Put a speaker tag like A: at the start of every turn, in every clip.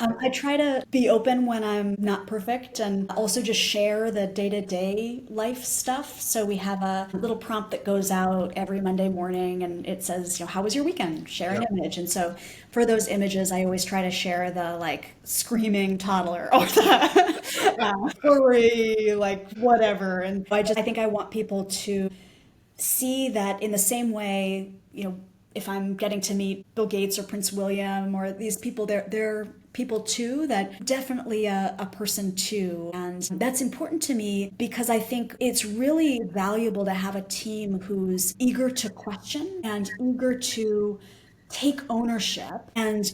A: I try to be open when I'm not perfect and also just share the day-to-day life stuff. So we have a little prompt that goes out every Monday morning and it says, how was your weekend? Share an
B: Yep.
A: image. And so for those images, I always try to share the like screaming toddler or the furry, like whatever. And I think I want people to see that in the same way, if I'm getting to meet Bill Gates or Prince William or these people, they're people too, that definitely a person too. And that's important to me because I think it's really valuable to have a team who's eager to question and eager to take ownership. And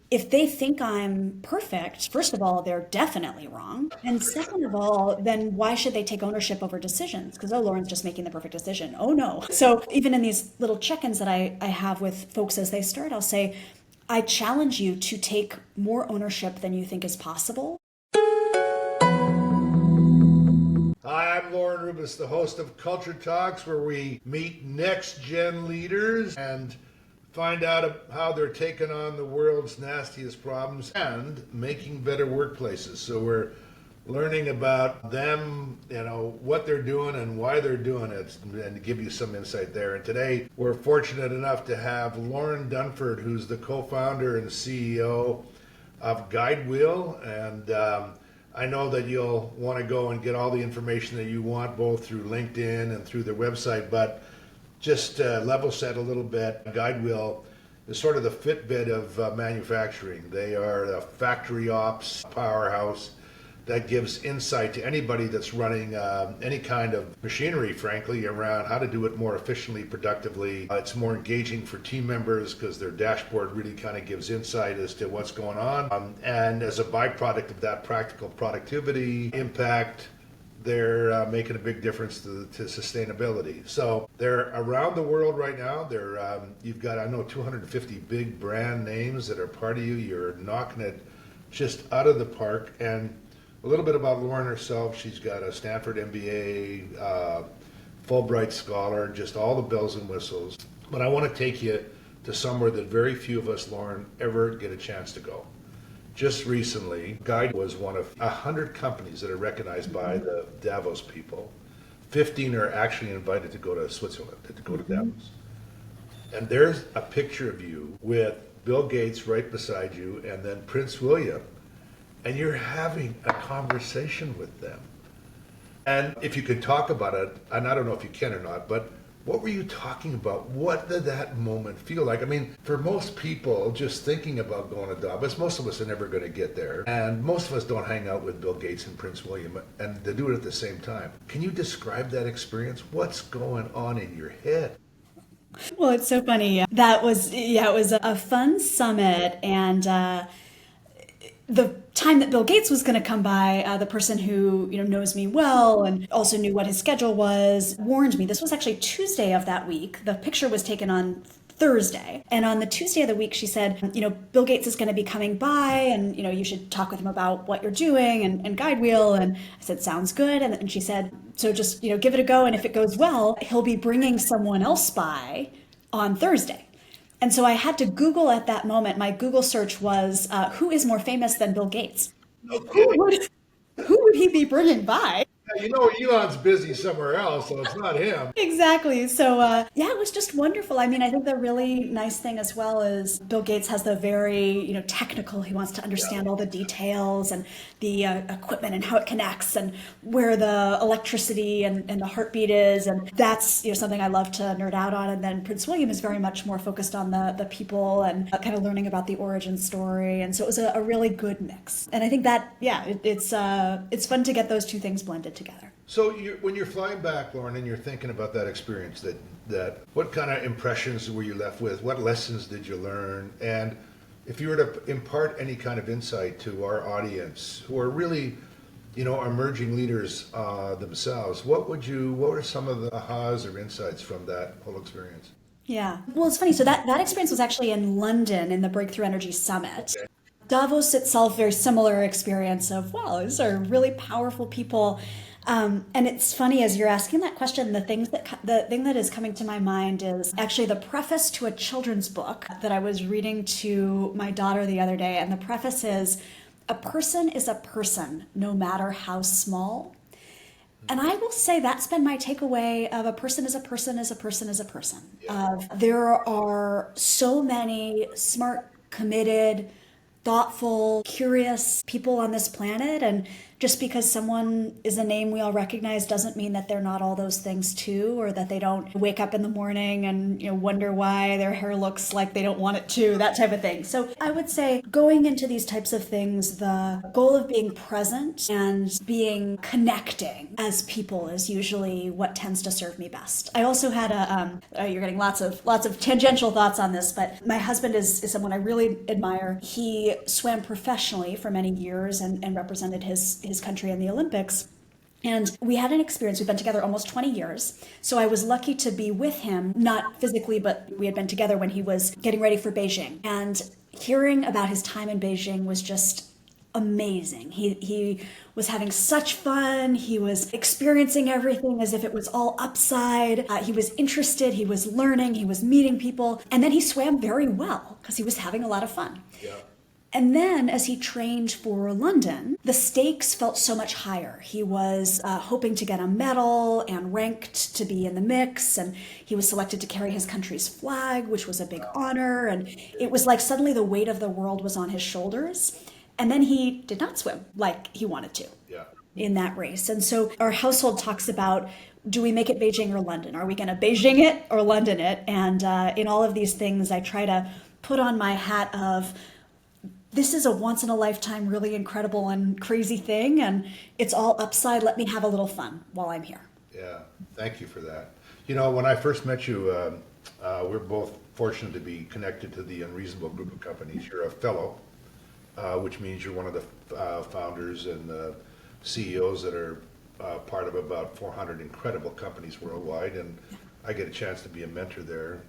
A: if they think I'm perfect, first of all, they're definitely wrong. And second of all, then why should they take ownership over decisions? Because, oh, Lauren's just making the perfect decision. Oh, no. So even in these little check ins that I have with folks as they start, I'll say, I challenge you to take more ownership than you think is possible.
B: Hi, I'm Lorne Rubis, the host of Culture Talks, where we meet next gen leaders and find out how they're taking on the world's nastiest problems and making better workplaces. So we're learning about them, what they're doing and why they're doing it, and to give you some insight there. And today we're fortunate enough to have Lauren Dunford, who's the co-founder and CEO of Guidewheel. And I know that you'll want to go and get all the information that you want, both through LinkedIn and through their website, but just level set a little bit. Guidewheel is sort of the Fitbit of manufacturing. They are a factory ops powerhouse that gives insight to anybody that's running any kind of machinery, frankly, around how to do it more efficiently, productively. It's more engaging for team members because their dashboard really kind of gives insight as to what's going on. And as a byproduct of that practical productivity impact, they're making a big difference to sustainability. So they're around the world right now. You've got, I know, 250 big brand names that are part of you. You're knocking it just out of the park. And a little bit about Lauren herself. She's got a Stanford MBA, Fulbright scholar, just all the bells and whistles. But I want to take you to somewhere that very few of us, Lauren, ever get a chance to go. Just recently, Guide was one of 100 companies that are recognized by the Davos people. 15 are actually invited to go to Switzerland, to go to Davos. And there's a picture of you with Bill Gates right beside you and then Prince William, and you're having a conversation with them. And if you could talk about it, and I don't know if you can or not, but what were you talking about? What did that moment feel like? I mean, for most people, just thinking about going to Davos, most of us are never going to get there. And most of us don't hang out with Bill Gates and Prince William, and they do it at the same time. Can you describe that experience? What's going on in your head?
A: Well, it's so funny. That was, yeah, it was a fun summit. And the time that Bill Gates was going to come by, the person who knows me well and also knew what his schedule was, warned me. This was actually Tuesday of that week. The picture was taken on Thursday, and on the Tuesday of the week, she said, Bill Gates is going to be coming by, and you should talk with him about what you're doing and Guidewheel. And I said, sounds good. And she said, so just give it a go, and if it goes well, he'll be bringing someone else by on Thursday. And so I had to Google at that moment. My Google search was, who is more famous than Bill Gates?
B: No
A: Who
B: kidding.
A: would, who would he be bringing by?
B: Yeah, Elon's busy somewhere else, so it's not him.
A: Exactly. So, yeah, it was just wonderful. I mean, I think the really nice thing as well is Bill Gates has the very, technical. He wants to
B: Yeah.
A: understand all the details and the equipment and how it connects and where the electricity and the heartbeat is. And that's, something I love to nerd out on. And then Prince William is very much more focused on the people and kind of learning about the origin story. And so it was a really good mix. And I think that, yeah, it's fun to get those two things blended together.
B: So when you're flying back, Lauren, and you're thinking about that experience, that what kind of impressions were you left with? What lessons did you learn? And if you were to impart any kind of insight to our audience, who are really, emerging leaders themselves, what were some of the ahas or insights from that whole experience?
A: Yeah. Well, it's funny. So that experience was actually in London in the Breakthrough Energy Summit.
B: Okay.
A: Davos itself, very similar experience of, wow, these are really powerful people. And it's funny as you're asking that question, the thing that is coming to my mind is actually the preface to a children's book that I was reading to my daughter the other day. And the preface is, "A person is a person, no matter how small." And I will say that's been my takeaway of a person is a person is a person is a person.
B: Yeah.
A: There are so many smart, committed, thoughtful, curious people on this planet. And just because someone is a name we all recognize doesn't mean that they're not all those things too, or that they don't wake up in the morning and wonder why their hair looks like they don't want it to, that type of thing. So I would say going into these types of things, the goal of being present and being connecting as people is usually what tends to serve me best. I also had you're getting lots of tangential thoughts on this, but my husband is someone I really admire. He swam professionally for many years and represented his country in the Olympics. And we had an experience. We've been together almost 20 years. So I was lucky to be with him, not physically, but we had been together when he was getting ready for Beijing. And hearing about his time in Beijing was just amazing. He was having such fun. He was experiencing everything as if it was all upside. He was interested. He was learning. He was meeting people. And then he swam very well because he was having a lot of fun.
B: Yeah.
A: And then as he trained for London, the stakes felt so much higher. He was hoping to get a medal and ranked to be in the mix. And he was selected to carry his country's flag, which was a big honor. And it was like suddenly the weight of the world was on his shoulders. And then he did not swim like he wanted to in that race. And so our household talks about, do we make it Beijing or London? Are we going to Beijing it or London it? And in all of these things, I try to put on my hat of, this is a once in a lifetime, really incredible and crazy thing. And it's all upside. Let me have a little fun while I'm here.
B: Yeah, thank you for that. When I first met you, we're both fortunate to be connected to the Unreasonable group of companies. You're a fellow, which means you're one of the founders and CEOs that are part of about 400 incredible companies worldwide. And I get a chance to be a mentor there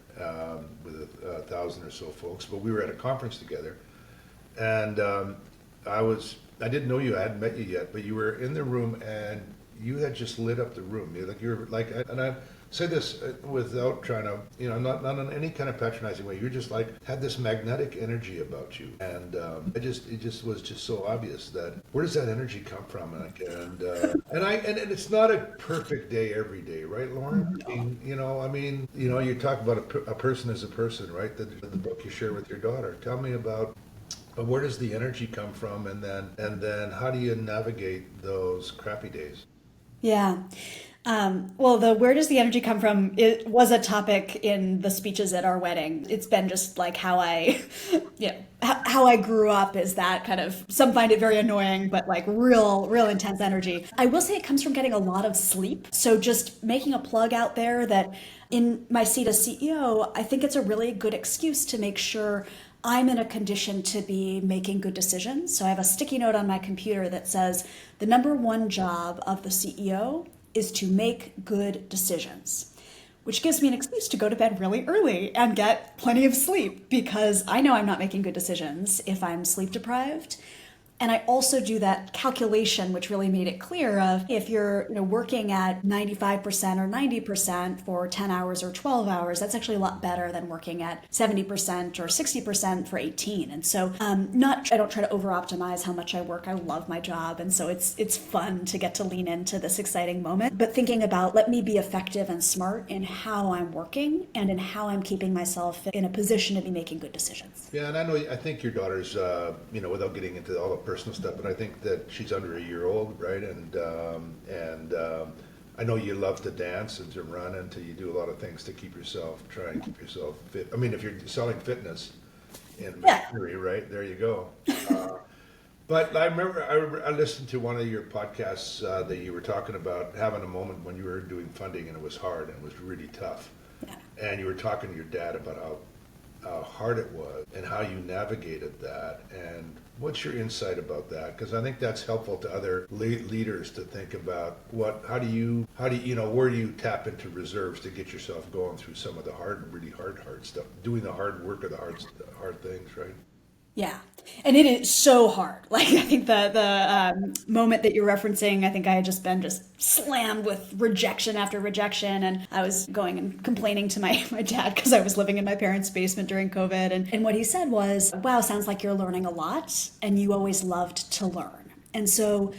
B: with 1,000 or so folks. But we were at a conference together. And I didn't know you, I hadn't met you yet, but you were in the room and you had just lit up the room. And I say this without trying to, not in any kind of patronizing way. You just had this magnetic energy about you. And it just was just so obvious that where does that energy come from? And it's not a perfect day every day, right, Lauren? You talk about a person as a person, right? The book you share with your daughter. Tell me about, where does the energy come from, and then how do you navigate those crappy days?
A: Yeah. Well, where does the energy come from? It was a topic in the speeches at our wedding. It's been just like how I grew up is that kind of, some find it very annoying, but like real intense energy. I will say it comes from getting a lot of sleep. So just making a plug out there that in my seat as CEO, I think it's a really good excuse to make sure I'm in a condition to be making good decisions. So I have a sticky note on my computer that says the number one job of the CEO is to make good decisions, which gives me an excuse to go to bed really early and get plenty of sleep because I know I'm not making good decisions if I'm sleep deprived. And I also do that calculation, which really made it clear of if you're working at 95% or 90% for 10 hours or 12 hours, that's actually a lot better than working at 70% or 60% for 18. And so I don't try to over optimize how much I work. I love my job. And so it's fun to get to lean into this exciting moment. But thinking about, let me be effective and smart in how I'm working and in how I'm keeping myself in a position to be making good decisions.
B: Yeah, and I think your daughter's, without getting into all the personal stuff, but I think that she's under a year old, right? And I know you love to dance and to run and you do a lot of things to try and keep yourself fit. I mean, if you're selling fitness in machinery, right, there you go. But I remember I listened to one of your podcasts that you were talking about having a moment when you were doing funding and it was hard and it was really tough.
A: Yeah.
B: And you were talking to your dad about how hard it was and how you navigated that. And what's your insight about that? Because I think that's helpful to other leaders to think about where do you tap into reserves to get yourself going through some of the really hard stuff, doing the hard work of the hard things, right?
A: Yeah. And it is so hard. Like I think the moment that you're referencing, I think I had just been just slammed with rejection after rejection, and I was going and complaining to my dad because I was living in my parents' basement during COVID, and what he said was, "Wow, sounds like you're learning a lot, and you always loved to learn." And so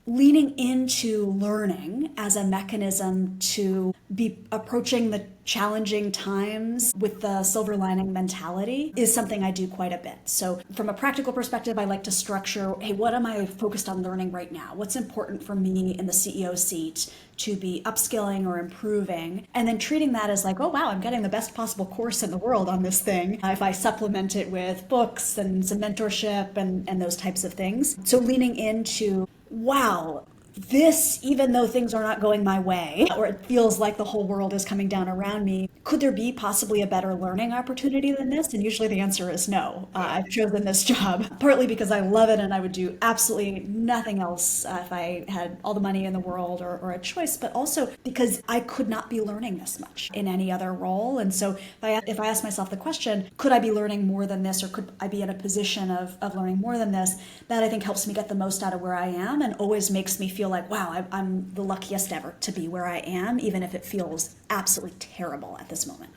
A: leaning into learning as a mechanism to be approaching the challenging times with the silver lining mentality is something I do quite a bit. So from a practical perspective, I like to structure, hey, what am I focused on learning right now? What's important for me in the CEO seat to be upskilling or improving? And then treating that as like, oh, wow, I'm getting the best possible course in the world on this thing. If I supplement it with books and some mentorship and those types of things. So leaning into, wow, this, even though things are not going my way, or it feels like the whole world is coming down around me, could there be possibly a better learning opportunity than this? And usually the answer is no. I've chosen this job partly because I love it and I would do absolutely nothing else if I had all the money in the world or a choice, but also because I could not be learning this much in any other role. And so if I ask myself the question, could I be learning more than this, or could I be in a position of learning more than this, that I think helps me get the most out of where I am and always makes me feel like, wow, I'm the luckiest ever to be where I am, even if it feels absolutely terrible at this moment.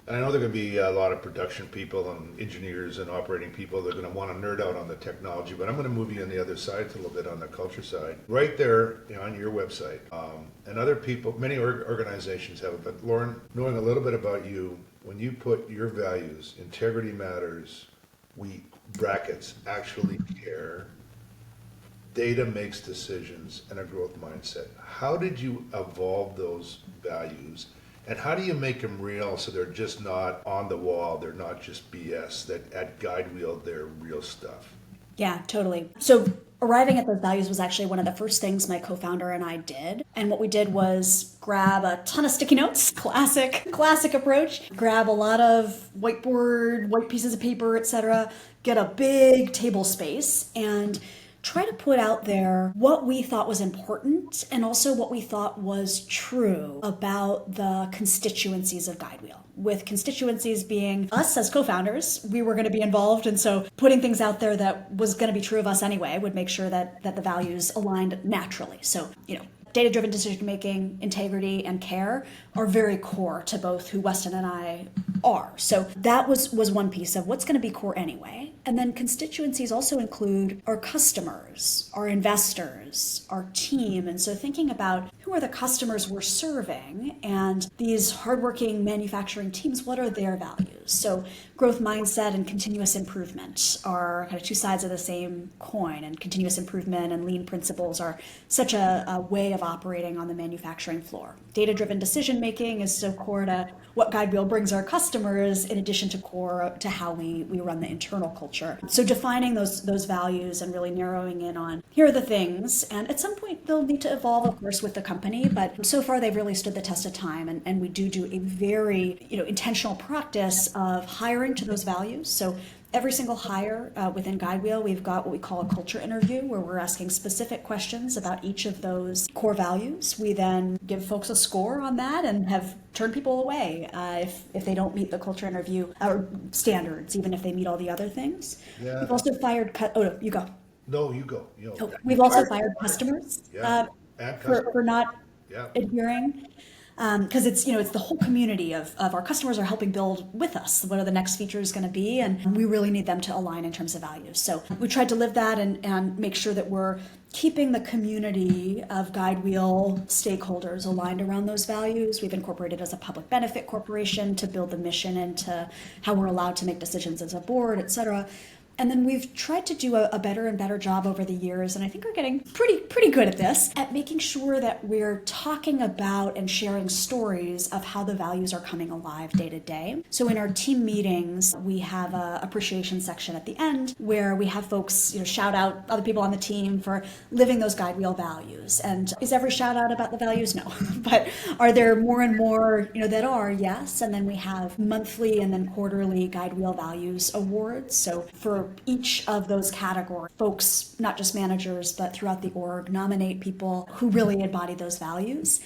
B: And I know there are going to be a lot of production people and engineers and operating people that are going to want to nerd out on the technology, but I'm going to move you on the other side a little bit on the culture side. Right there, on your website, and other people, many organizations have it, but Lauren, knowing a little bit about you, when you put your values, integrity matters, we brackets actually care, data makes decisions, and a growth mindset. How did you evolve those values, and how do you make them real so they're just not on the wall, they're not just BS, that at Guidewheel they're real stuff?
A: Yeah, totally. So arriving at those values was actually one of the first things my co-founder and I did. And what we did was grab a ton of sticky notes, classic approach, grab a lot of whiteboard, white pieces of paper, etc., get a big table space and try to put out there what we thought was important and also what we thought was true about the constituencies of Guidewheel. With constituencies being us as co-founders, we were going to be involved. And so putting things out there that was going to be true of us anyway would make sure that the values aligned naturally. So, data-driven decision-making, integrity, and care are very core to both who Weston and I are. So that was one piece of what's going to be core anyway. And then constituencies also include our customers, our investors, our team. And so thinking about who are the customers we're serving and these hardworking manufacturing teams, what are their values? So growth mindset and continuous improvement are kind of two sides of the same coin, and continuous improvement and lean principles are such a way of operating on the manufacturing floor. Data-driven decision-making is so core to what Guidewheel brings our customers, in addition to core to how we run the internal culture. So defining those values and really narrowing in on, here are the things, and at some point they'll need to evolve, of course, with the company, but so far they've really stood the test of time, and we do a very intentional practice of hiring to those values. So every single hire within Guidewheel, we've got what we call a culture interview, where we're asking specific questions about each of those core values. We then give folks a score on that and have turned people away if they don't meet the culture interview standards, even if they meet all the other things.
B: Yeah.
A: We've also fired, oh no, you go.
B: No, you go.
A: We've also fired customers for not
B: Yeah.
A: adhering. Because it's the whole community of our customers are helping build with us. What are the next features going to be? And we really need them to align in terms of values. So we tried to live that and make sure that we're keeping the community of Guidewheel stakeholders aligned around those values. We've incorporated as a public benefit corporation to build the mission into how we're allowed to make decisions as a board, et cetera. And then we've tried to do a better and better job over the years, and I think we're getting pretty good at this, at making sure that we're talking about and sharing stories of how the values are coming alive day to day. So in our team meetings, we have an appreciation section at the end where we have folks shout out other people on the team for living those Guidewheel values. And is every shout out about the values? No. But are there more and more that are? Yes. And then we have monthly and then quarterly Guidewheel values awards. So for each of those categories, folks, not just managers, but throughout the org, nominate people who really embody those values.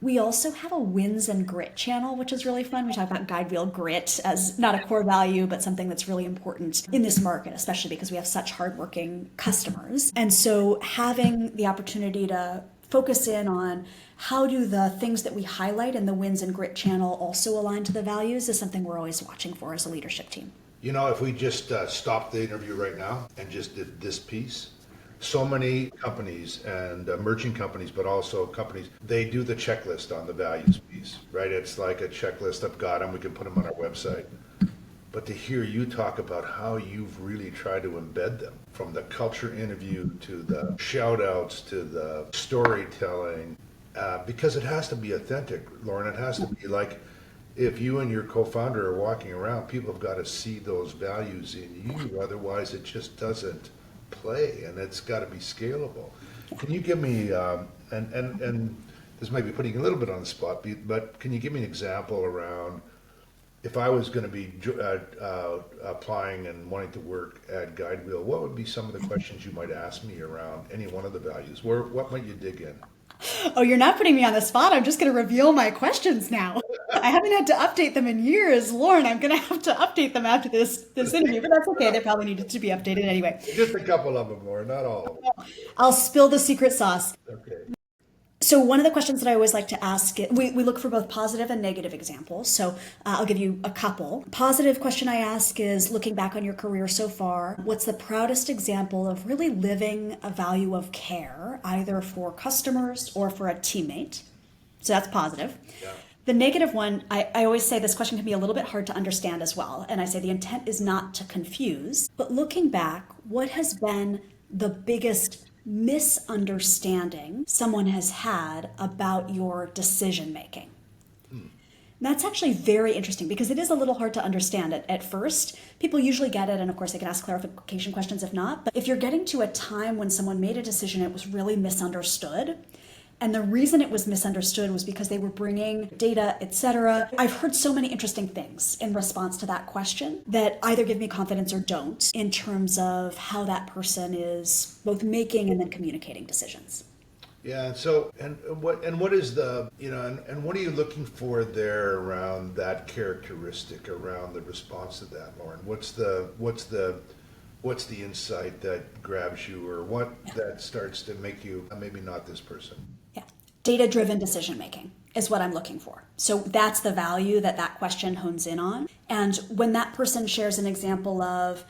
A: We also have a wins and grit channel, which is really fun. We talk about Guidewheel grit as not a core value, but something that's really important in this market, especially because we have such hardworking customers. And so having the opportunity to focus in on how do the things that we highlight in the wins and grit channel also align to the values is something we're always watching for as a leadership team.
B: You know, if we just stopped the interview right now and just did this piece, so many companies and emerging companies, but also companies, they do the checklist on the values piece, right? It's like a checklist. I've got them. We can put them on our website. But to hear you talk about how you've really tried to embed them, from the culture interview to the shout outs to the storytelling, because it has to be authentic, Lauren. It has to be like, if you and your co-founder are walking around, people have got to see those values in you. Otherwise, it just doesn't play, and it's got to be scalable. Can you give me, and this might be putting you a little bit on the spot, but can you give me an example around, if I was going to be applying and wanting to work at Guidewheel, what would be some of the questions you might ask me around any one of the values? What might you dig in?
A: Oh, you're not putting me on the spot. I'm just going to reveal my questions now. I haven't had to update them in years. Lauren, I'm going to have to update them after this interview, but that's okay. They probably needed to be updated anyway.
B: Just a couple of them, Lauren, not all of them.
A: I'll spill the secret sauce.
B: Okay.
A: So one of the questions that I always like to ask, we look for both positive and negative examples. So I'll give you a couple. Positive question I ask is, looking back on your career so far, what's the proudest example of really living a value of care, either for customers or for a teammate? So that's positive.
B: Yeah.
A: The negative one, I always say this question can be a little bit hard to understand as well. And I say the intent is not to confuse, but looking back, what has been the biggest misunderstanding someone has had about your decision making? That's actually very interesting because it is a little hard to understand it at first. People usually get it, and of course they can ask clarification questions if not. But if you're getting to a time when someone made a decision, it was really misunderstood. And the reason it was misunderstood was because they were bringing data, etc. I've heard so many interesting things in response to that question that either give me confidence or don't in terms of how that person is both making and then communicating decisions.
B: Yeah. So, and what is the, and what are you looking for there around that characteristic, around the response to that, Lauren? What's the insight that grabs you, or what that starts to make you maybe not this person?
A: Yeah. Data-driven decision making is what I'm looking for. So that's the value that question hones in on. And when that person shares an example of,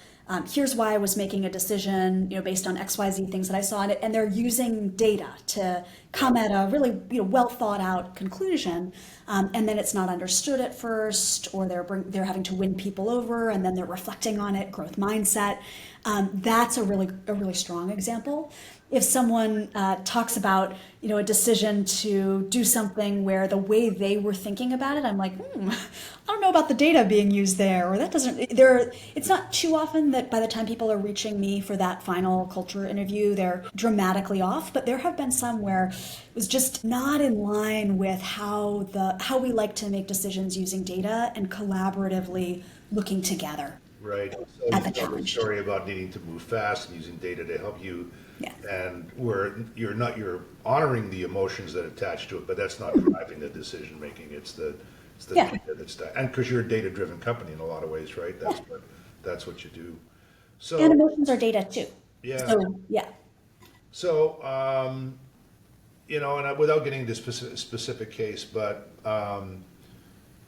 A: here's why I was making a decision, based on XYZ things that I saw in it, and they're using data to come at a really, well thought out conclusion, and then it's not understood at first, or they're having to win people over, and then they're reflecting on it, growth mindset. That's a really strong example. If someone talks about, a decision to do something where the way they were thinking about it, I'm like, I don't know about the data being used there, or that doesn't, it's not too often that by the time people are reaching me for that final culture interview, they're dramatically off, but there have been some where it was just not in line with how we like to make decisions using data and collaboratively looking together.
B: Right. So
A: At the
B: you tell the
A: challenge.
B: story about needing to move fast and using data to help you.
A: Yeah.
B: And where you're honoring the emotions that attach to it, but that's not driving the decision making. It's the
A: Yeah.
B: data that's and because you're a data driven company in a lot of ways, right? That's what you do. So
A: And emotions are data too.
B: yeah.
A: So, yeah.
B: So and without getting into specific case, but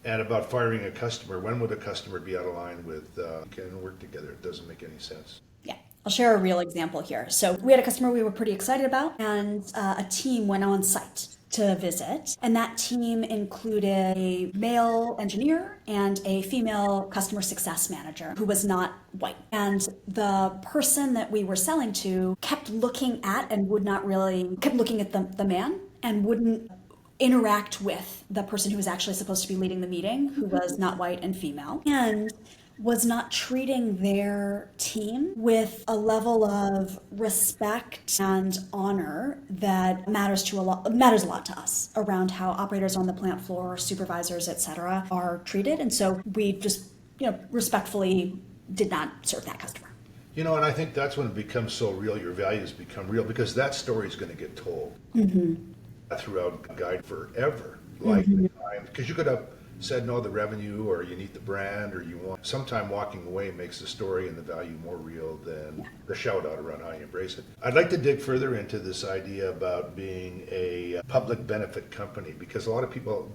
B: and about firing a customer, when would a customer be out of line with can work together? It doesn't make any sense.
A: Yeah, I'll share a real example here. So we had a customer we were pretty excited about, and a team went on site to visit. And that team included a male engineer and a female customer success manager who was not white. And the person that we were selling to kept looking at the man and wouldn't interact with the person who was actually supposed to be leading the meeting, who was not white and female, and was not treating their team with a level of respect and honor that matters a lot to us around how operators on the plant floor, supervisors, etc., are treated. And so we just, respectfully did not serve that customer.
B: And I think that's when it becomes so real. Your values become real because that story is going to get told. throughout Guide forever, lifetime, because you could have said no, the revenue, or you need the brand, or you want sometime walking away makes the story and the value more real than the shout out around how you embrace it. I'd like to dig further into this idea about being a public benefit company, because a lot of people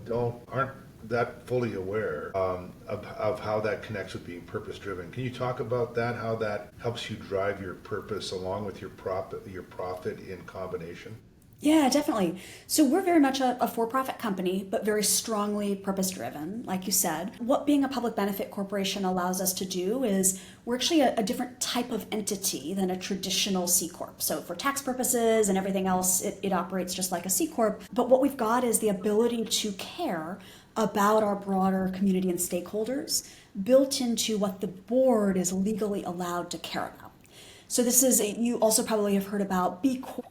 B: aren't that fully aware of how that connects with being purpose driven. Can you talk about that, how that helps you drive your purpose along with your profit in combination?
A: Yeah, definitely. So we're very much a for-profit company, but very strongly purpose-driven, like you said. What being a public benefit corporation allows us to do is we're actually a different type of entity than a traditional C Corp. So for tax purposes and everything else, it operates just like a C Corp. But what we've got is the ability to care about our broader community and stakeholders built into what the board is legally allowed to care about. So you also probably have heard about B Corp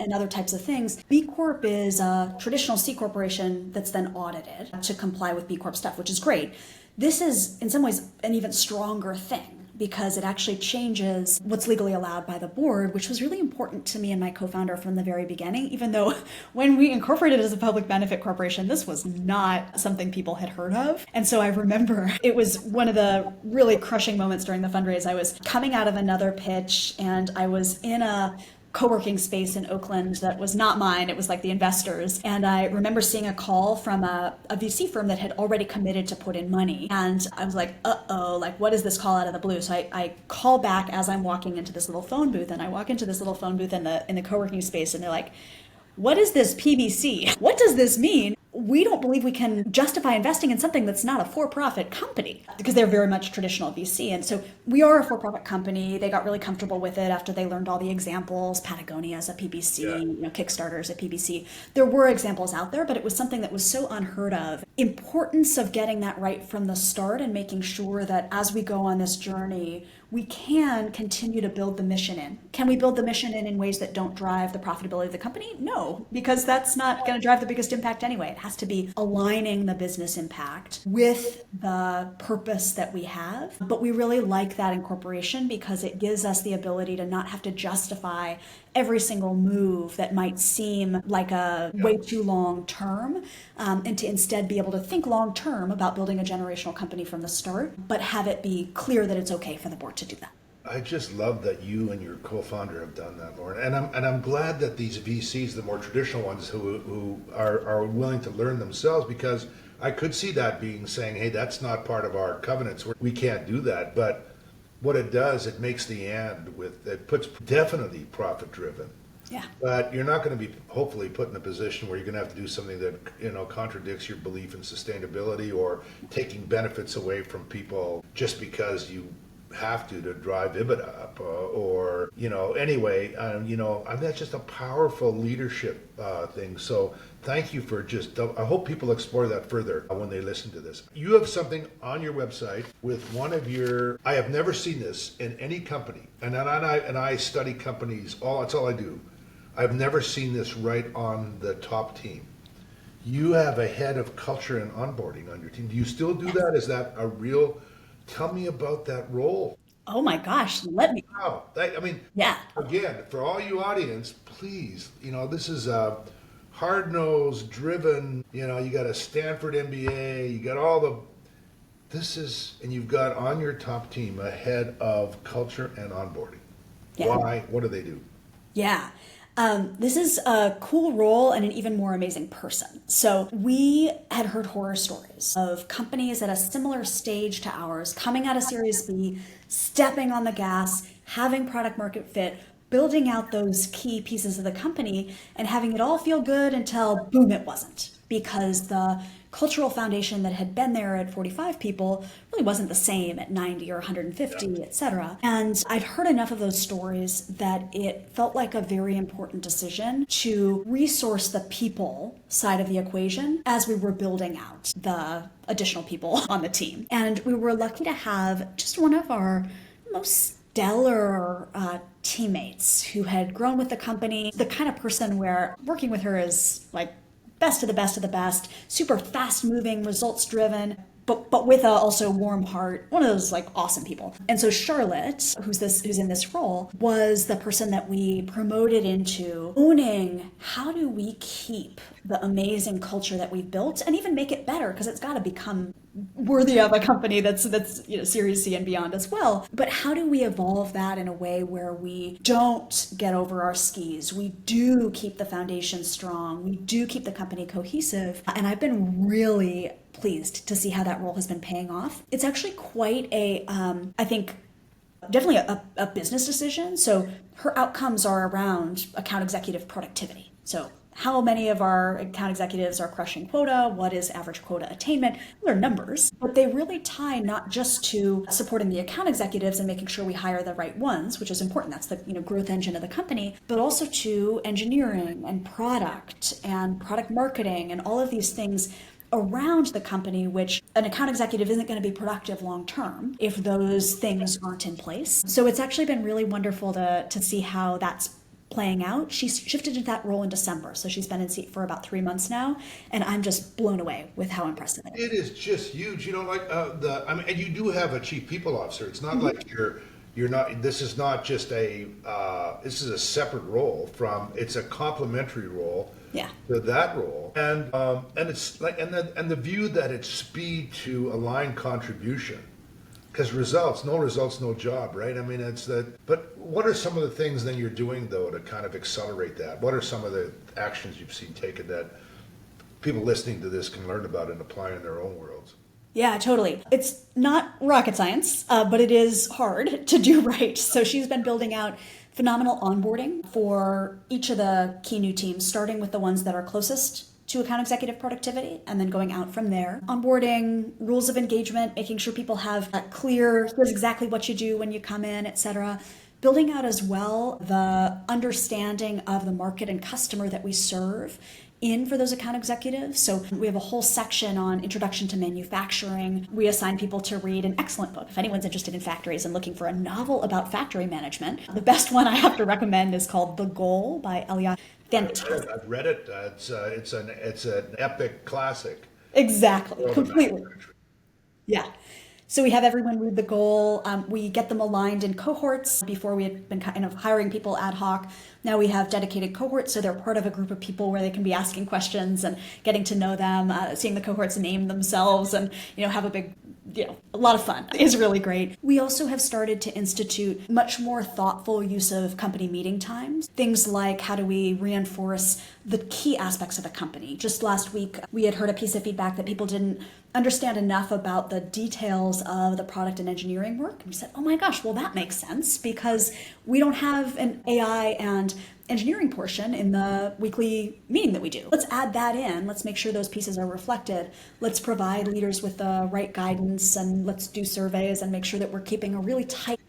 A: and other types of things. B Corp is a traditional C corporation that's then audited to comply with B Corp stuff, which is great. This is, in some ways, an even stronger thing because it actually changes what's legally allowed by the board, which was really important to me and my co-founder from the very beginning, even though when we incorporated as a public benefit corporation, this was not something people had heard of. And so I remember it was one of the really crushing moments during the fundraise. I was coming out of another pitch and I was in a co-working space in Oakland that was not mine. It was like the investors. And I remember seeing a call from a VC firm that had already committed to put in money. And I was like, uh-oh, like what is this call out of the blue? So I call back as I'm walking into this little phone booth, and I walk into this little phone booth in the co-working space, and they're like, what is this PBC? What does this mean? We don't believe we can justify investing in something that's not a for-profit company, because they're very much traditional VC. And so we are a for-profit company. They got really comfortable with it after they learned all the examples. Patagonia as a PBC, Kickstarter as a PBC. There were examples out there, but it was something that was so unheard of. Importance of getting that right from the start and making sure that as we go on this journey, we can continue to build the mission in. Can we build the mission in ways that don't drive the profitability of the company? No, because that's not going to drive the biggest impact anyway. It has to be aligning the business impact with the purpose that we have. But we really like that incorporation because it gives us the ability to not have to justify every single move that might seem like a way too long term, and to instead be able to think long term about building a generational company from the start, but have it be clear that it's okay for the board to do that.
B: I just love that you and your co-founder have done that, Lauren, and I'm glad that these VCs, the more traditional ones, who are willing to learn themselves, because I could see that being saying, hey, that's not part of our covenants, we can't do that, but what it does, it makes it puts definitely profit driven.
A: Yeah.
B: But you're not going to be hopefully put in a position where you're going to have to do something that contradicts your belief in sustainability or taking benefits away from people just because you have to drive EBITDA up anyway, that's just a powerful leadership thing. So thank you for I hope people explore that further when they listen to this. You have something on your website with one of I have never seen this in any company, and I study companies, that's all I do. I've never seen this right on the top team. You have a head of culture and onboarding on your team. Do you still do that? Is that tell me about that role.
A: Oh my gosh,
B: Wow.
A: Yeah.
B: Again, for all you audience, please, this is a hard-nosed, driven, you got a Stanford MBA, you got and you've got on your top team a head of culture and onboarding.
A: Yeah.
B: Why? What do they do?
A: Yeah. This is a cool role and an even more amazing person. So we had heard horror stories of companies at a similar stage to ours coming out of Series B, stepping on the gas, having product market fit, building out those key pieces of the company and having it all feel good until boom, it wasn't. Because the cultural foundation that had been there at 45 people really wasn't the same at 90 or 150, et cetera. And I'd heard enough of those stories that it felt like a very important decision to resource the people side of the equation as we were building out the additional people on the team. And we were lucky to have just one of our most stellar teammates who had grown with the company, the kind of person where working with her is like best of the best of the best, super fast moving, results driven, but with a also warm heart, one of those like awesome people. And so Charlotte, who's in this role, was the person that we promoted into owning how do we keep the amazing culture that we've built and even make it better, because it's got to become worthy of a company that's Series C and beyond as well. But how do we evolve that in a way where we don't get over our skis? We do keep the foundation strong. We do keep the company cohesive. And I've been really pleased to see how that role has been paying off. It's actually quite I think, definitely a business decision. So her outcomes are around account executive productivity. So how many of our account executives are crushing quota? What is average quota attainment? They're numbers, but they really tie not just to supporting the account executives and making sure we hire the right ones, which is important. That's the growth engine of the company, but also to engineering and product marketing and all of these things around the company, which an account executive isn't going to be productive long term if those things aren't in place. So it's actually been really wonderful to see how that's playing out. She shifted into that role in December, so she's been in seat for about 3 months now, and I'm just blown away with how impressive it is.
B: It is just huge, like and you do have a chief people officer. It's not like you're not. This is not just this is a separate role it's a complementary role.
A: Yeah.
B: To that role, and it's like, and the view that it's speed to align contribution. Because no results, no job, right? I mean, it's that. But what are some of the things then you're doing, though, to kind of accelerate that? What are some of the actions you've seen taken that people listening to this can learn about and apply in their own worlds?
A: Yeah, totally. It's not rocket science, but it is hard to do right. So she's been building out phenomenal onboarding for each of the key new teams, starting with the ones that are closest to account executive productivity and then going out from there. Onboarding, rules of engagement, making sure people have that clear, here's exactly what you do when you come in, etc. Building out as well the understanding of the market and customer that we serve in for those account executives. So we have a whole section on introduction to manufacturing. We assign people to read an excellent book. If anyone's interested in factories and looking for a novel about factory management, the best one I have to recommend is called The Goal by Elia. Fantastic.
B: I've read it. It's an epic classic.
A: Exactly. Completely. Yeah. So we have everyone read The Goal. We get them aligned in cohorts. Before we had been kind of hiring people ad hoc. Now we have dedicated cohorts, so they're part of a group of people where they can be asking questions and getting to know them, seeing the cohorts name themselves, and have a big, a lot of fun. It's really great. We also have started to institute much more thoughtful use of company meeting times. Things like how do we reinforce the key aspects of a company. Just last week, we had heard a piece of feedback that people didn't understand enough about the details of the product and engineering work. And we said, oh my gosh, well, that makes sense because we don't have an AI and engineering portion in the weekly meeting that we do. Let's add that in. Let's make sure those pieces are reflected. Let's provide leaders with the right guidance, and let's do surveys and make sure that we're keeping a really tight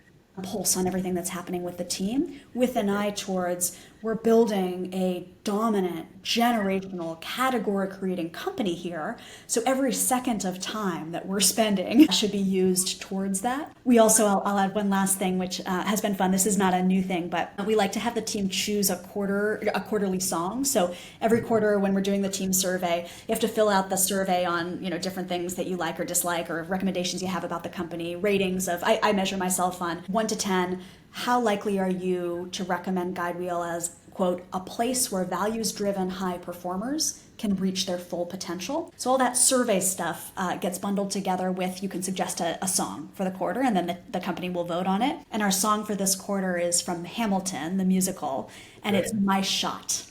A: pulse on everything that's happening with the team, with an eye towards we're building a dominant, generational, category-creating company here. So every second of time that we're spending should be used towards that. We also, I'll add one last thing, which has been fun. This is not a new thing, but we like to have the team choose a quarterly song. So every quarter when we're doing the team survey, you have to fill out the survey on different things that you like or dislike or recommendations you have about the company, ratings of, I measure myself on 1 to 10. How likely are you to recommend Guidewheel as, quote, a place where values-driven high performers can reach their full potential? So all that survey stuff gets bundled together with, you can suggest a song for the quarter, and then the company will vote on it. And our song for this quarter is from Hamilton, the musical, and it's My Shot,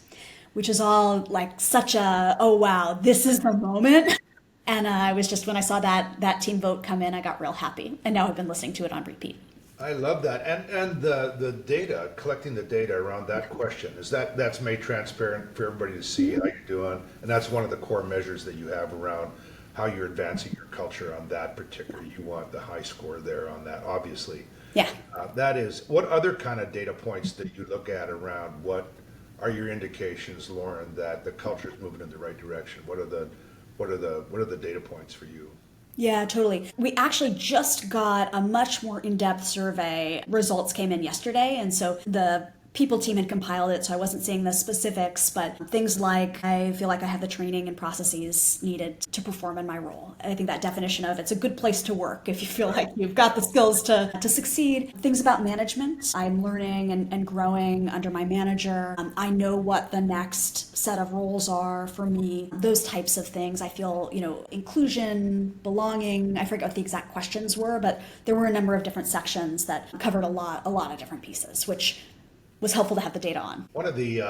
A: which is all like such a, oh wow, this is the moment. And I was just, when I saw that team vote come in, I got real happy. And now I've been listening to it on repeat.
B: I love that, and the data, collecting the data around that question that's made transparent for everybody to see how you're doing, and that's one of the core measures that you have around how you're advancing your culture on that particular. You want the high score there on that, obviously.
A: Yeah.
B: That is. What other kind of data points that you look at around what are your indications, Lauren, that the culture is moving in the right direction? What are the data points for you?
A: Yeah, totally. We actually just got a much more in-depth survey. Results came in yesterday, and so the people team had compiled it, so I wasn't seeing the specifics, but things like I feel like I have the training and processes needed to perform in my role. And I think that definition of it's a good place to work if you feel like you've got the skills to succeed. Things about management. I'm learning and growing under my manager. I know what the next set of roles are for me. Those types of things. I feel, inclusion, belonging. I forget what the exact questions were, but there were a number of different sections that covered a lot of different pieces, which was helpful to have the data on.
B: One of the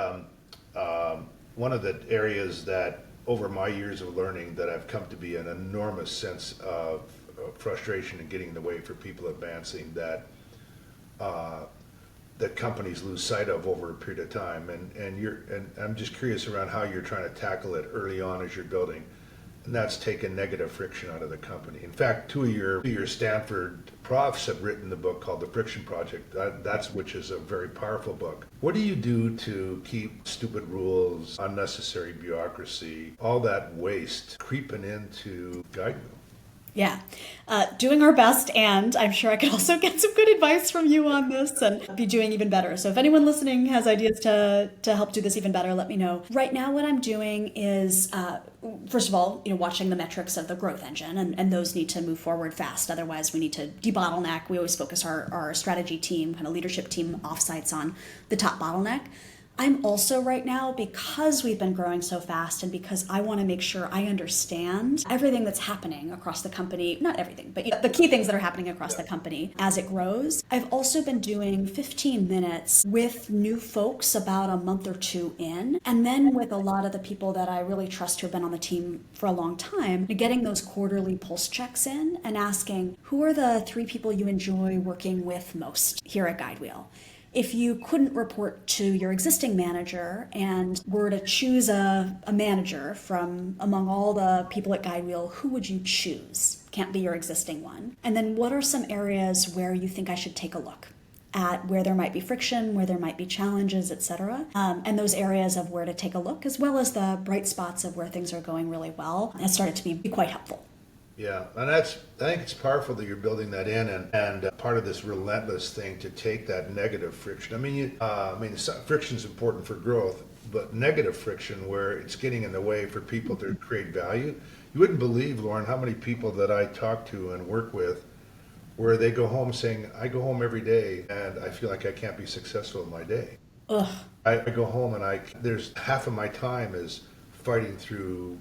B: areas that over my years of learning that I've come to be an enormous sense of frustration in getting in the way for people advancing that companies lose sight of over a period of time, and I'm just curious around how you're trying to tackle it early on as you're building. And that's taken negative friction out of the company. In fact, two of your Stanford profs have written the book called The Friction Project, which is a very powerful book. What do you do to keep stupid rules, unnecessary bureaucracy, all that waste creeping into Guidewheel?
A: Yeah, doing our best, and I'm sure I could also get some good advice from you on this and be doing even better. So if anyone listening has ideas to help do this even better, let me know. Right now, what I'm doing is, first of all, watching the metrics of the growth engine, and those need to move forward fast. Otherwise, we need to debottleneck. We always focus our strategy team, kind of leadership team offsites on the top bottleneck. I'm also right now, because we've been growing so fast and because I want to make sure I understand everything that's happening across the company, not everything, but the key things that are happening across the company as it grows. I've also been doing 15 minutes with new folks about a month or two in, and then with a lot of the people that I really trust who have been on the team for a long time, getting those quarterly pulse checks in and asking, who are the 3 people you enjoy working with most here at Guidewheel? If you couldn't report to your existing manager and were to choose a manager from among all the people at Guidewheel, who would you choose? Can't be your existing one. And then what are some areas where you think I should take a look at, where there might be friction, where there might be challenges, etc. And those areas of where to take a look, as well as the bright spots of where things are going really well, has started to be quite helpful.
B: Yeah, and I think it's powerful that you're building that in, and part of this relentless thing to take that negative friction. Friction is important for growth, but negative friction where it's getting in the way for people to create value. You wouldn't believe, Lauren, how many people that I talk to and work with where they go home saying, I go home every day and I feel like I can't be successful in my day.
A: Ugh.
B: I go home and there's half of my time is fighting through,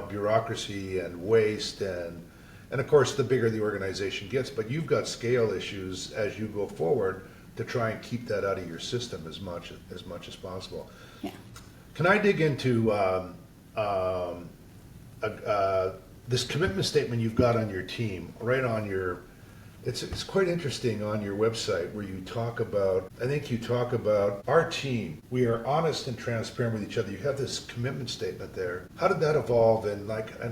B: bureaucracy and waste and of course the bigger the organization gets, but you've got scale issues as you go forward to try and keep that out of your system as much as possible.
A: Yeah.
B: Can I dig into this commitment statement you've got on your team, right on your? It's quite interesting on your website where you talk about our team. We are honest and transparent with each other. You have this commitment statement there. How did that evolve, and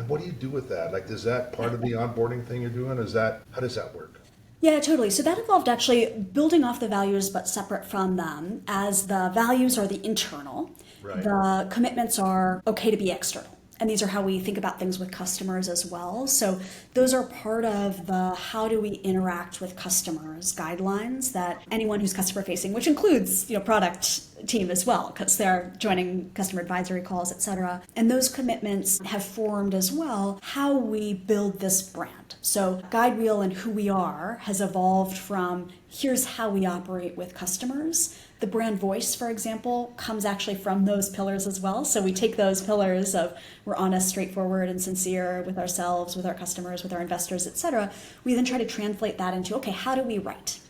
B: what do you do with that? Is that part of the onboarding thing you're doing? How does that work?
A: Yeah, totally. So that involved actually building off the values but separate from them, as the values are the internal.
B: Right.
A: The commitments are okay to be external. And these are how we think about things with customers as well. So those are part of the how do we interact with customers guidelines that anyone who's customer facing, which includes product team as well, because they're joining customer advisory calls, et cetera. And those commitments have formed as well how we build this brand. So Guidewheel and who we are has evolved from here's how we operate with customers. The brand voice, for example, comes actually from those pillars as well. So we take those pillars of we're honest, straightforward, and sincere with ourselves, with our customers, with our investors, et cetera. We then try to translate that into, okay, how do we write?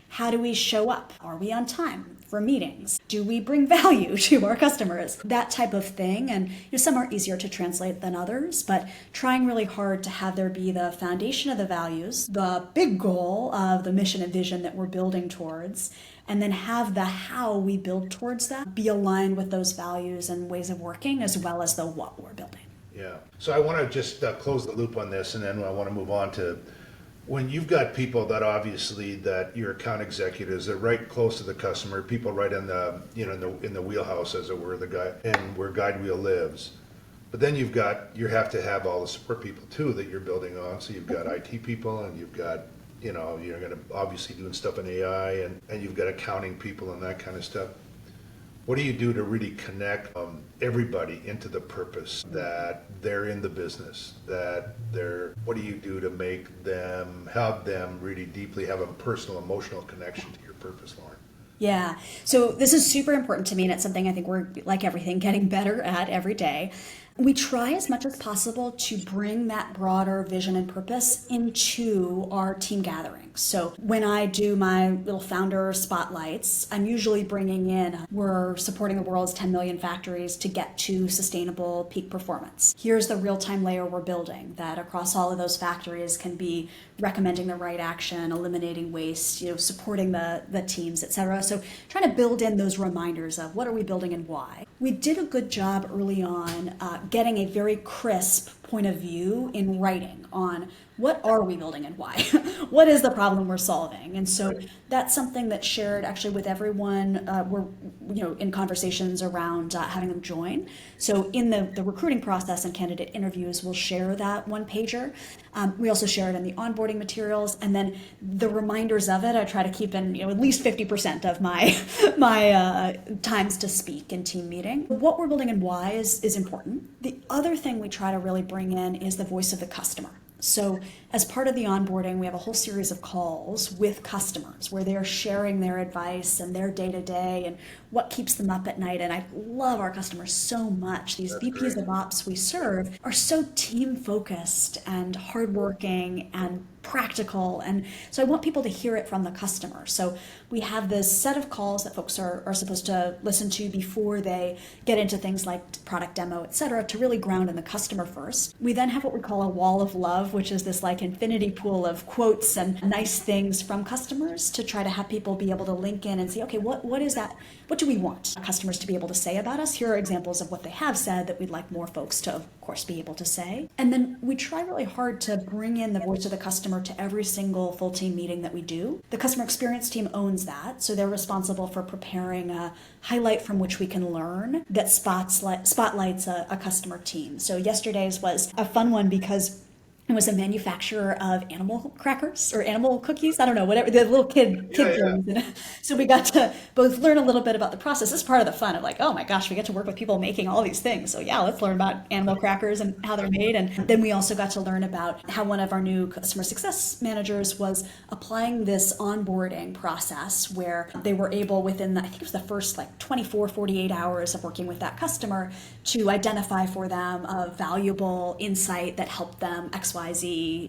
A: How do we show up? Are we on time for meetings? Do we bring value to our customers? That type of thing. And some are easier to translate than others, but trying really hard to have there be the foundation of the values, the big goal of the mission and vision that we're building towards, and then have the how we build towards that be aligned with those values and ways of working, as well as the what we're building.
B: Yeah. So I want to just close the loop on this, and then I want to move on to when you've got people that obviously that your account executives, they're right close to the customer, people right in the in the wheelhouse, as it were, the guy and where Guidewheel lives. But then you have to have all the support people too that you're building on. So you've got IT people and you've got you're going to obviously doing stuff in AI, and you've got accounting people and that kind of stuff. What do you do to really connect everybody into the purpose that they're in the business, what do you do to have them really deeply have a personal, emotional connection to your purpose, Lauren?
A: Yeah. So this is super important to me, and it's something I think we're, like everything, getting better at every day. We try as much as possible to bring that broader vision and purpose into our team gatherings. So when I do my little founder spotlights, I'm usually bringing in, we're supporting the world's 10 million factories to get to sustainable peak performance. Here's the real-time layer we're building that across all of those factories can be recommending the right action, eliminating waste, supporting the teams, et cetera. So trying to build in those reminders of what are we building and why. We did a good job early on getting a very crisp point of view in writing on what are we building and why? What is the problem we're solving? And so that's something that's shared actually with everyone. We're in conversations around having them join. So in the recruiting process and candidate interviews, we'll share that one pager. We also share it in the onboarding materials, and then the reminders of it I try to keep in at least 50% of my times to speak in team meeting. What we're building and why is important. The other thing we try to really bring in is the voice of the customer. So as part of the onboarding, we have a whole series of calls with customers where they're sharing their advice and their day-to-day and what keeps them up at night. And I love our customers so much. These VPs of ops we serve are so team-focused and hardworking and practical. And so I want people to hear it from the customer. So we have this set of calls that folks are supposed to listen to before they get into things like product demo, et cetera, to really ground in the customer first. We then have what we call a wall of love, which is this like infinity pool of quotes and nice things from customers to try to have people be able to link in and say, okay, what is that? What do we want customers to be able to say about us? Here are examples of what they have said that we'd like more folks to, of course, be able to say. And then we try really hard to bring in the voice of the customer to every single full team meeting that we do. The customer experience team owns that, so they're responsible for preparing a highlight from which we can learn that spotlights a customer team. So yesterday's was a fun one because it was a manufacturer of animal crackers or animal cookies. I don't know, whatever, the little kid things. So we got to both learn a little bit about the process. This is part of the fun of like, oh my gosh, we get to work with people making all these things. So yeah, let's learn about animal crackers and how they're made. And then we also got to learn about how one of our new customer success managers was applying this onboarding process where they were able within, I think it was the first like 24, 48 hours of working with that customer to identify for them a valuable insight that helped them XYZ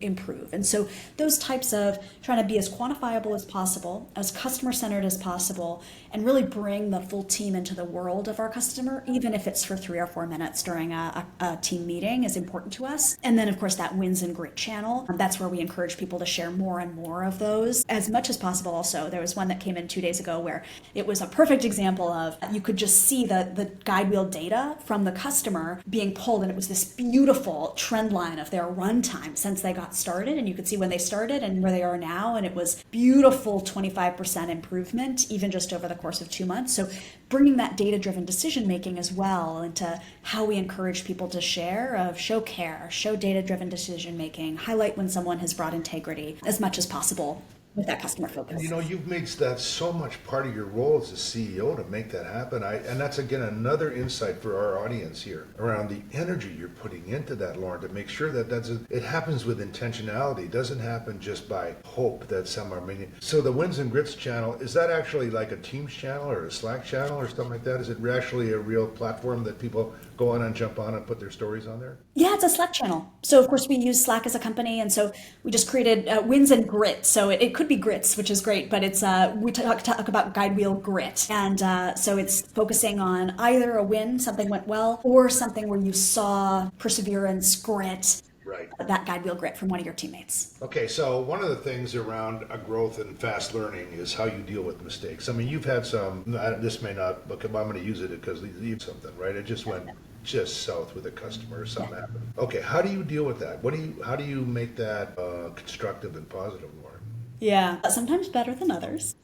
A: improve. And so those types of trying to be as quantifiable as possible, as customer-centered as possible, and really bring the full team into the world of our customer, even if it's for 3 or 4 minutes during a team meeting, is important to us. And then, of course, that wins and grit channel. That's where we encourage people to share more and more of those as much as possible. Also, there was one that came in 2 days ago where it was a perfect example of you could just see the Guidewheel data from the customer being pulled, and it was this beautiful trend line of their runtime since they got started, and you could see when they started and where they are now, and it was beautiful 25% improvement even just over the course of 2 months. So bringing that data-driven decision making as well into how we encourage people to share, show care, show data-driven decision making, highlight when someone has brought integrity as much as possible with that customer focus.
B: You've made that so much part of your role as a CEO to make that happen. And that's, again, another insight for our audience here around the energy you're putting into that, Lauren, to make sure that it happens with intentionality. It doesn't happen just by hope that some are meaning. So the Wins and Grits channel, is that actually like a Teams channel or a Slack channel or something like that? Is it actually a real platform that people go on and jump on and put their stories on there?
A: Yeah, it's a Slack channel. So of course we use Slack as a company, and so we just created Wins and Grit. So it could be grits, which is great, but it's we talk about Guidewheel Grit, and so it's focusing on either a win, something went well, or something where you saw perseverance, grit.
B: Right.
A: That Guidewheel Grit from one of your teammates.
B: Okay, so one of the things around growth and fast learning is how you deal with mistakes. I mean, you've had some, this may not, but I'm going to use it because you something, right? It just went just south with a customer or something happened. Okay, how do you deal with that? How do you make that constructive and positive, Lauren?
A: Yeah, sometimes better than others.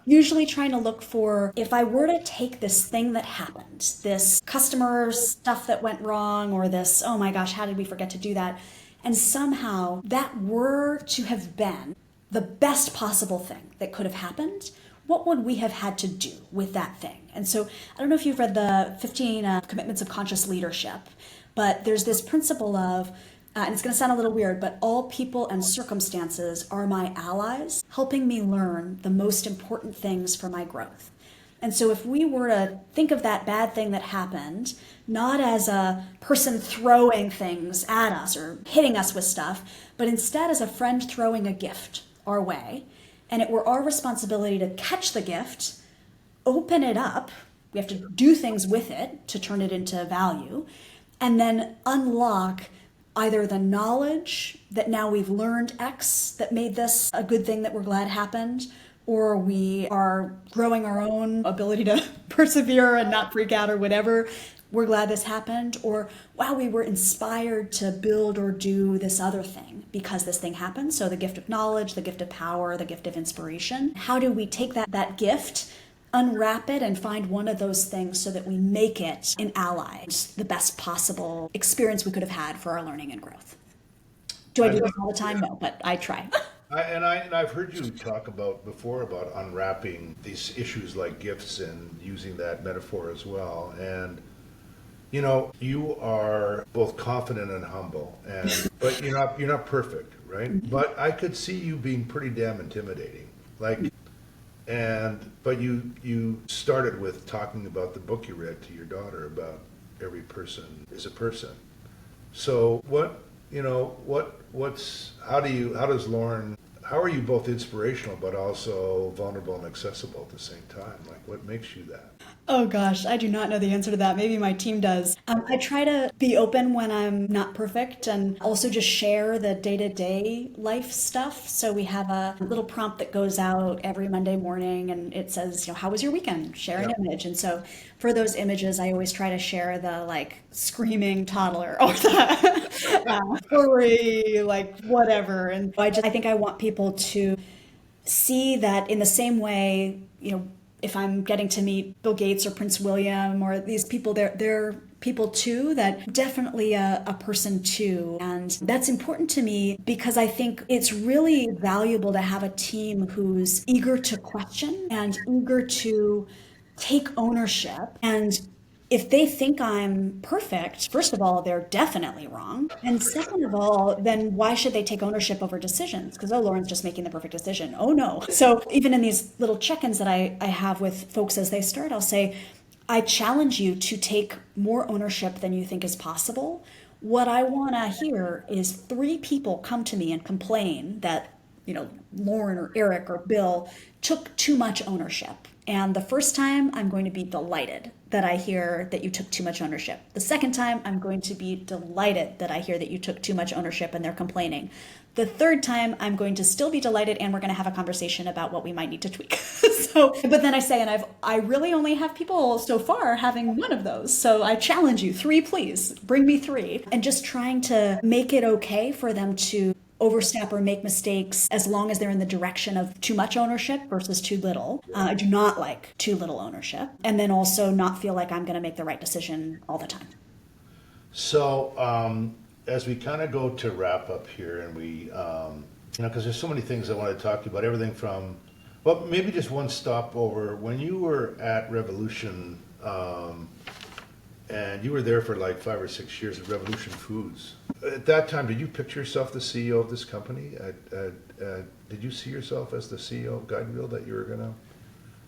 A: Usually trying to look for, if I were to take this thing that happened, this customer stuff that went wrong, or this, oh my gosh, how did we forget to do that? And somehow that were to have been the best possible thing that could have happened, what would we have had to do with that thing? And so I don't know if you've read the 15 Commitments of Conscious Leadership, but there's this principle of, and it's going to sound a little weird, but all people and circumstances are my allies, helping me learn the most important things for my growth. And so if we were to think of that bad thing that happened, not as a person throwing things at us or hitting us with stuff, but instead as a friend throwing a gift our way, and it were our responsibility to catch the gift, open it up, we have to do things with it to turn it into value, and then unlock either the knowledge that now we've learned X that made this a good thing that we're glad happened, or we are growing our own ability to persevere and not freak out or whatever, we're glad this happened, or wow, we were inspired to build or do this other thing because this thing happened. So the gift of knowledge, the gift of power, the gift of inspiration. How do we take that gift, unwrap it, and find one of those things so that we make it an ally, the best possible experience we could have had for our learning and growth? Do I do this all the time? No, but I try.
B: I've heard you talk before about unwrapping these issues like gifts and using that metaphor as well. And you are both confident and humble, but you're not perfect, right? But I could see you being pretty damn intimidating. But you started with talking about the book you read to your daughter about every person is a person. So how are you both inspirational but also vulnerable and accessible at the same time? Like, what makes you that?
A: Oh gosh, I do not know the answer to that. Maybe my team does. I try to be open when I'm not perfect and also just share the day-to-day life stuff. So we have a little prompt that goes out every Monday morning and it says, how was your weekend? Share an image. And so for those images, I always try to share the screaming toddler or the furry, whatever. And I think I want people to see that in the same way, if I'm getting to meet Bill Gates or Prince William or these people, they're people too, that definitely a person too. And that's important to me because I think it's really valuable to have a team who's eager to question and eager to take ownership. And if they think I'm perfect, first of all, they're definitely wrong. And second of all, then why should they take ownership over decisions? Because, Lauren's just making the perfect decision. Oh, no. So even in these little check-ins that I have with folks as they start, I'll say, I challenge you to take more ownership than you think is possible. What I want to hear is 3 people come to me and complain that, Lauren or Eric or Bill took too much ownership. And the first time, I'm going to be delighted that I hear that you took too much ownership. The second time, I'm going to be delighted that I hear that you took too much ownership and they're complaining. The third time, I'm going to still be delighted and we're going to have a conversation about what we might need to tweak. But then I say, and I really only have people so far having one of those. So I challenge you, 3, please, bring me 3. And just trying to make it okay for them to overstep or make mistakes as long as they're in the direction of too much ownership versus too little. I do not like too little ownership. And then also not feel like I'm going to make the right decision all the time.
B: So as we kind of go to wrap up here and we, because there's so many things I want to talk to you about, everything from, well, maybe just one stopover. When you were at Revolution, and you were there for 5 or 6 years at Revolution Foods. At that time, did you picture yourself the CEO of this company? Did you see yourself as the CEO of Guidewheel that you were going to?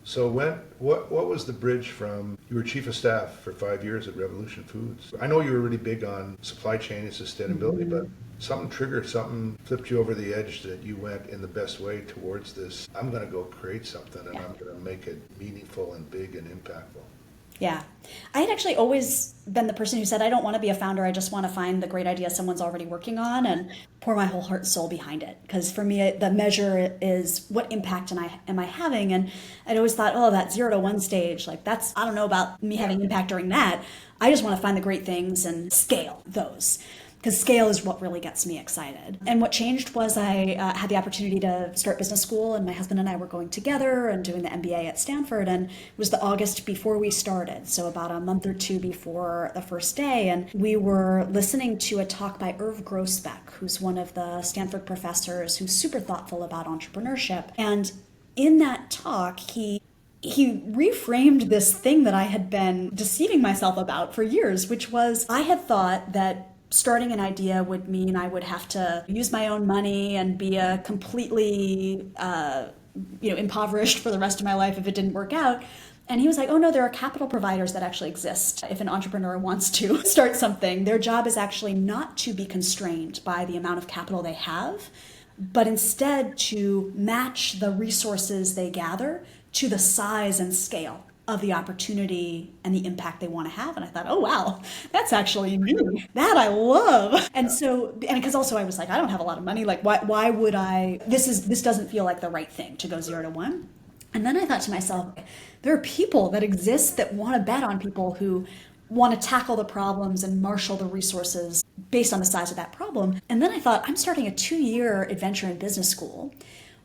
B: So what was the bridge from, you were chief of staff for 5 years at Revolution Foods. I know you were really big on supply chain and sustainability, but something triggered, something flipped you over the edge that you went in the best way towards this. I'm going to go create something and I'm going to make it meaningful and big and impactful.
A: Yeah. I had actually always been the person who said, I don't want to be a founder. I just want to find the great idea someone's already working on and pour my whole heart and soul behind it. Because for me, the measure is what impact am I having? And I'd always thought, that 0 to 1 stage, I don't know about me having impact during that. I just want to find the great things and scale those. because scale is what really gets me excited. And what changed was I had the opportunity to start business school, and my husband and I were going together and doing the MBA at Stanford. And it was the August before we started, so about a month or two before the first day. And we were listening to a talk by Irv Grousbeck, who's one of the Stanford professors who's super thoughtful about entrepreneurship. And in that talk, he reframed this thing that I had been deceiving myself about for years, which was I had thought that starting an idea would mean I would have to use my own money and be a completely impoverished for the rest of my life if it didn't work out. And he was like, oh no, there are capital providers that actually exist. If an entrepreneur wants to start something, their job is actually not to be constrained by the amount of capital they have, but instead to match the resources they gather to the size and scale of the opportunity and the impact they want to have. And I thought, oh wow, that's actually me. That I love. And because also I was like, I don't have a lot of money. Like why would I, this doesn't feel like the right thing to go 0 to 1. And then I thought to myself, there are people that exist that want to bet on people who want to tackle the problems and marshal the resources based on the size of that problem. And then I thought, I'm starting a 2-year adventure in business school.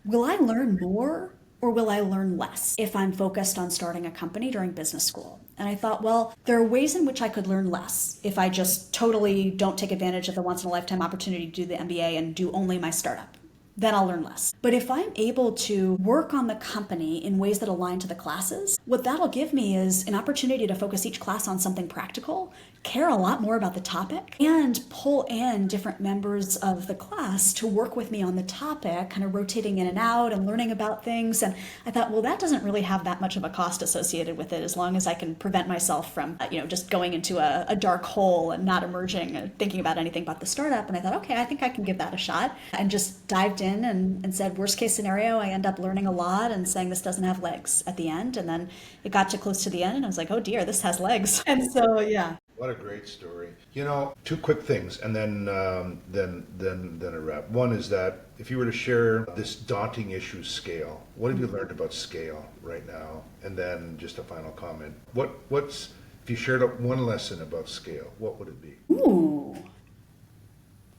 A: Will I learn more or will I learn less if I'm focused on starting a company during business school? And I thought, well, there are ways in which I could learn less if I just totally don't take advantage of the once in a lifetime opportunity to do the MBA and do only my startup. Then I'll learn less. But if I'm able to work on the company in ways that align to the classes, what that'll give me is an opportunity to focus each class on something practical, care a lot more about the topic, and pull in different members of the class to work with me on the topic, kind of rotating in and out and learning about things. And I thought, well, that doesn't really have that much of a cost associated with it as long as I can prevent myself from, just going into a dark hole and not emerging and thinking about anything but the startup. And I thought, okay, I think I can give that a shot, and just dived in and said, worst case scenario, I end up learning a lot and saying this doesn't have legs at the end. And then it got to close to the end and I was like, oh dear, this has legs. And so, yeah.
B: What a great story. 2 quick things, and then a wrap. One is that if you were to share this daunting issue, scale, what have you learned about scale right now? And then just a final comment. What's if you shared one lesson about scale, what would it be?
A: Ooh.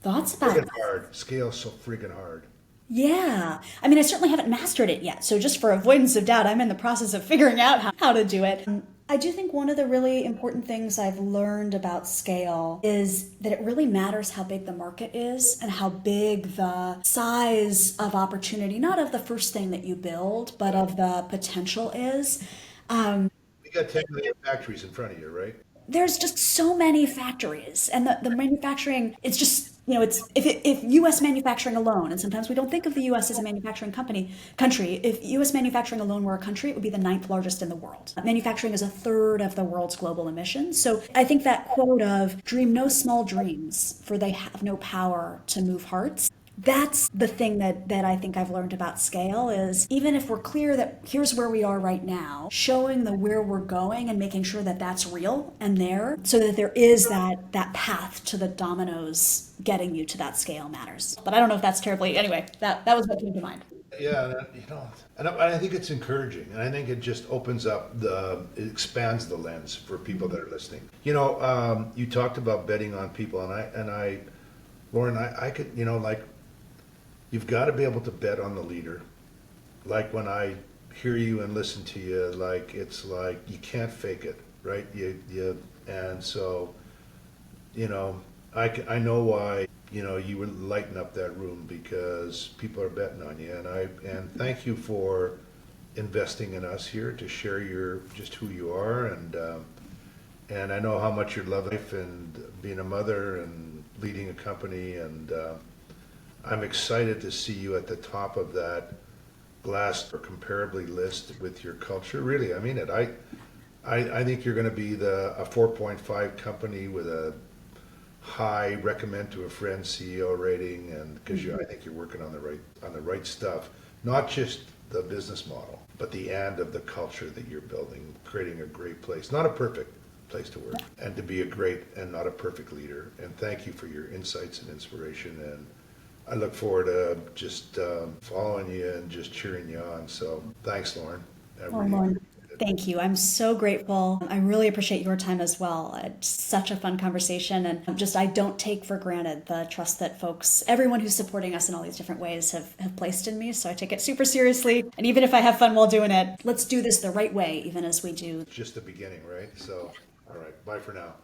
A: Thoughts about
B: Friggin' hard. Scale's so friggin' hard.
A: Yeah. I mean, I certainly haven't mastered it yet. So just for avoidance of doubt, I'm in the process of figuring out how to do it. I do think one of the really important things I've learned about scale is that it really matters how big the market is and how big the size of opportunity, not of the first thing that you build, but of the potential is.
B: You got 10 million factories in front of you, right?
A: There's just so many factories, and the manufacturing, it's just, if U.S. manufacturing alone, and sometimes we don't think of the U.S. as a manufacturing country, if U.S. manufacturing alone were a country, it would be the 9th largest in the world. Manufacturing is a third of the world's global emissions. So I think that quote of dream no small dreams, for they have no power to move hearts. That's the thing that I think I've learned about scale is even if we're clear that here's where we are right now, showing the where we're going and making sure that that's real and there so that there is that path to the dominoes getting you to that scale matters. But I don't know if that's terribly, anyway, that was what came to mind.
B: Yeah, and I think it's encouraging, and I think it just opens up it expands the lens for people that are listening. You talked about betting on people, and I, Lauren, I could, you've got to be able to bet on the leader. Like when I hear you and listen to you, it's like you can't fake it, right? And so, I know why, you would lighten up that room because people are betting on you. And thank you for investing in us here to share just who you are. And I know how much you love life and being a mother and leading a company, and I'm excited to see you at the top of that Glass or comparably list with your culture. Really, I mean it. I think you're going to be a 4.5 company with a high recommend to a friend CEO rating, and because I think you're working on the right stuff, not just the business model, but the end of the culture that you're building, creating a great place, not a perfect place to work, and to be a great and not a perfect leader. And thank you for your insights and inspiration. And I look forward to just following you and just cheering you on. So thanks, Lauren. I really
A: Lauren,
B: appreciate
A: Thank you. I'm so grateful. I really appreciate your time as well. It's such a fun conversation. And just, I don't take for granted the trust that folks, everyone who's supporting us in all these different ways have placed in me. So I take it super seriously. And even if I have fun while doing it, let's do this the right way, even as we do.
B: Just the beginning, right? So, all right. Bye for now.